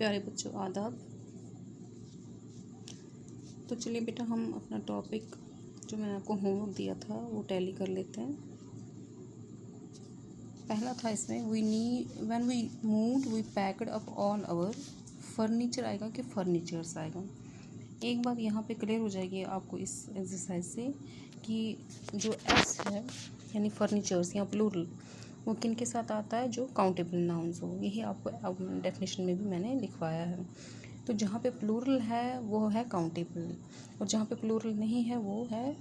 प्यारे बच्चों आदाब। तो चलिए बेटा हम अपना टॉपिक जो मैंने आपको होमवर्क दिया था वो टैली कर लेते हैं। पहला था इसमें when we moved we packed up all our furniture आएगा कि फर्नीचर्स आएगा। एक बात यहाँ पे क्लियर हो जाएगी आपको इस एक्सरसाइज से कि जो एस है यानी फर्नीचर्स या प्लूरल वो किन के साथ आता है, जो काउंटेबल नाउन्स हो। यही आपको डेफिनेशन में भी मैंने लिखवाया है। तो जहाँ पे प्लूरल है वो है काउंटेबल और जहाँ पे प्लूरल नहीं है वो है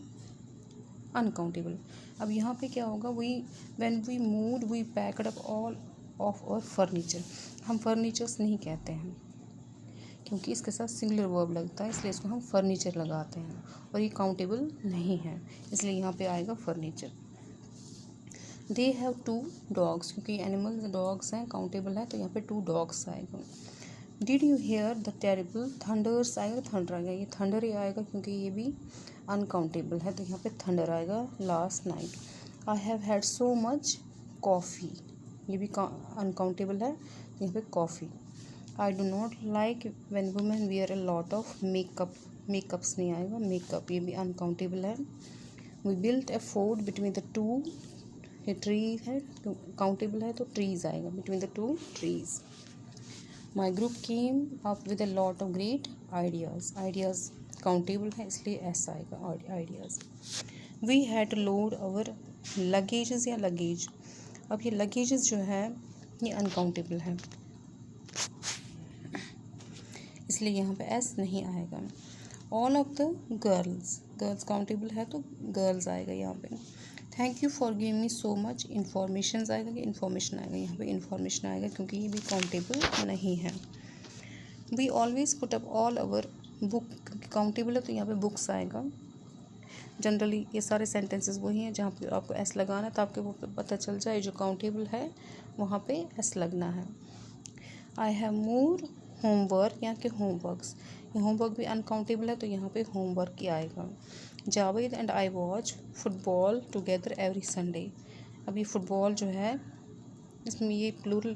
अनकाउंटेबल। अब यहाँ पे क्या होगा, when we moved we packed up all of our furniture. हम फर्नीचर्स नहीं कहते हैं क्योंकि इसके साथ सिंगुलर वर्ब लगता है, इसलिए इसको हम फर्नीचर लगाते हैं और ये काउंटेबल नहीं है, इसलिए यहाँ पे आएगा फर्नीचर। दे हैव 2 डॉग्स, क्योंकि एनिमल्स डॉग्स हैं, काउंटेबल है तो यहाँ पे 2 डॉग्स आएगा। Did you hear the terrible thunders आएगा, थंडर आएगा, ये थंडर ही आएगा क्योंकि ये भी अनकाउंटेबल है तो यहाँ पे थंडर आएगा। Last night I have had so much coffee, ये भी अनकाउंटेबल है तो यहाँ पे coffee. I do not like when women wear a lot of makeup, makeups नहीं आएगा, मेकअप ये भी अनकाउंटेबल है। We built a fort between the 2, ये ट्री है तो काउंटेबल है तो ट्रीज आएगा, between the 2 trees. My group came up with a lot of great ideas, ideas countable है इसलिए ऐसा आएगा ideas. We had to load our luggages या लगेज, अब ये लगेजेस जो है ये अनकाउंटेबल है इसलिए यहाँ पे एस नहीं आएगा। All of the girls, girls countable है तो गर्ल्स आएगा यहाँ पे। Thank you for giving me so much information आएगा कि इन्फॉर्मेशन आएगा, यहाँ पे इन्फॉर्मेशन आएगा क्योंकि ये भी काउंटेबल नहीं है। We always put up all our book, countable है तो यहाँ पे बुक्स आएगा। जनरली ये सारे सेंटेंसेस वही हैं जहाँ पे आपको एस लगाना है, तो आपको पता चल जाए जो काउंटेबल है वहाँ पे एस लगना है। आई हैव मोर होमवर्क, यहाँ के होमवर्क्स, ये होमवर्क भी अनकाउंटेबल है तो यहाँ पे होमवर्क ही आएगा। Javed and I watch football together every Sunday, अभी फुटबॉल जो है इसमें ये प्लूरल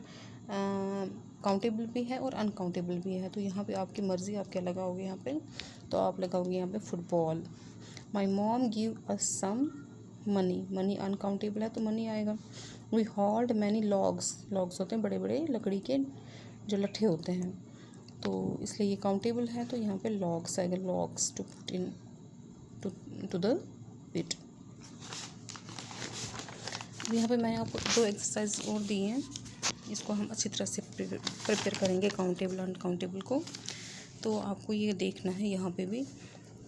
काउंटेबल भी है और अनकाउंटेबल भी है, तो यहाँ पे आपकी मर्ज़ी, आप क्या लगाओगे यहाँ पे, तो आप लगाओगे यहाँ पे football. My mom give us some money, money uncountable है तो मनी आएगा। We hauled many logs, logs होते हैं बड़े बड़े लकड़ी के जो लट्ठे होते हैं, तो इसलिए ये काउंटेबल है तो यहाँ पे लॉग्स आएगा, logs to put into the pit. यहाँ पे मैंने आपको 2 एक्सरसाइज और दी हैं, इसको हम अच्छी तरह से प्रिपेयर करेंगे काउंटेबल अनकाउंटेबल को। तो आपको ये देखना है यहाँ पे भी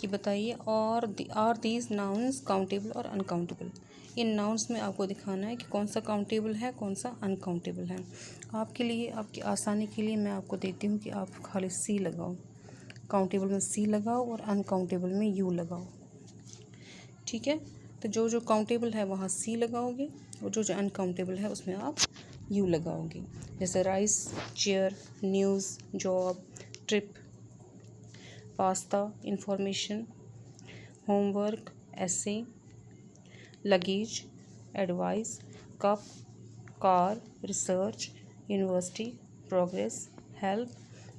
कि बताइए और आर दीज नाउन्स काउंटेबल और अनकाउंटेबल। इन नाउन्स में आपको दिखाना है कि कौन सा काउंटेबल है कौन सा अनकाउंटेबल है। आपके लिए, आपकी आसानी के लिए मैं आपको देती हूँ कि आप खाली सी लगाओ, काउंटेबल में सी लगाओ और अनकाउंटेबल में यू लगाओ, ठीक है। तो जो जो काउंटेबल है वहाँ सी लगाओगे और जो जो अनकाउंटेबल है उसमें आप यू लगाओगे, जैसे rice, chair, news, job, trip, pasta, information, homework, essay, luggage, advice, cup, car, research, university, progress, help,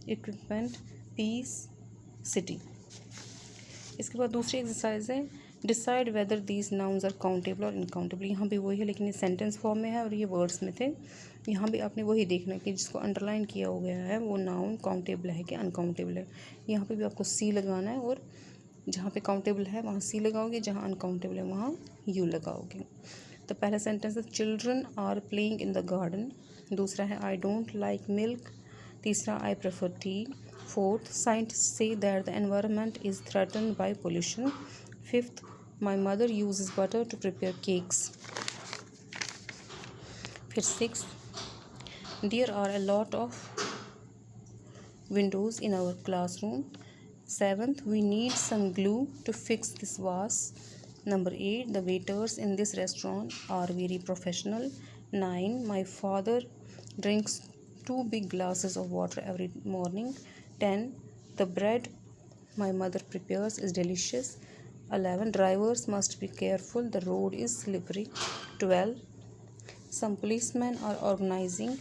equipment, piece, city. इसके बाद दूसरी एक्सरसाइज है decide whether these nouns are countable और इनकाउंटेबल। यहाँ भी वही है लेकिन ये सेंटेंस फॉर्म में है और ये वर्ड्स में थे। यहाँ भी आपने वही देखना कि जिसको अंडरलाइन किया हो गया है वो नाउन काउंटेबल है कि अनकाउंटेबल है। यहाँ पे भी आपको सी लगाना है और जहाँ पे काउंटेबल है वहाँ सी लगाओगे, जहाँ अनकाउंटेबल है वहाँ यू लगाओगे। तो पहला सेंटेंस है children are playing in the garden, दूसरा है आई डोंट लाइक मिल्क, तीसरा I prefer tea, fourth scientist say that the environment is threatened by pollution, fifth my mother uses butter to prepare cakes, फिर sixth there are a lot of windows in our classroom, seventh we need some glue to fix this vase, number 8 the waiters in this restaurant are very professional, 9 my father drinks 2 big glasses of water every morning, 10 the bread my mother prepares is delicious, 11 drivers must be careful the road is slippery, 12 some policemen are organizing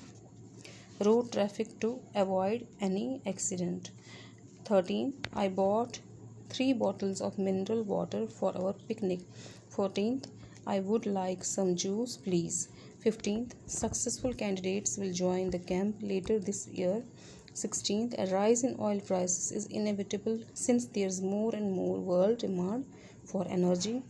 road traffic to avoid any accident. 13. I bought 3 bottles of mineral water for our picnic. 14th. I would like some juice, please. 15th. Successful candidates will join the camp later this year. 16th. A rise in oil prices is inevitable since there's more and more world demand for energy.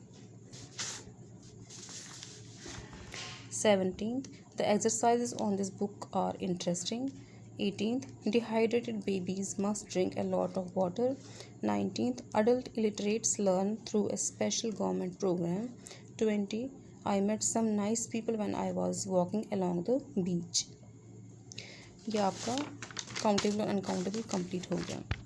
17th. The exercises on this book are interesting. 18th. Dehydrated babies must drink a lot of water. 19th. Adult illiterates learn through a special government program. 20. I met some nice people when I was walking along the beach. यह आपका countable और uncountable complete हो गया.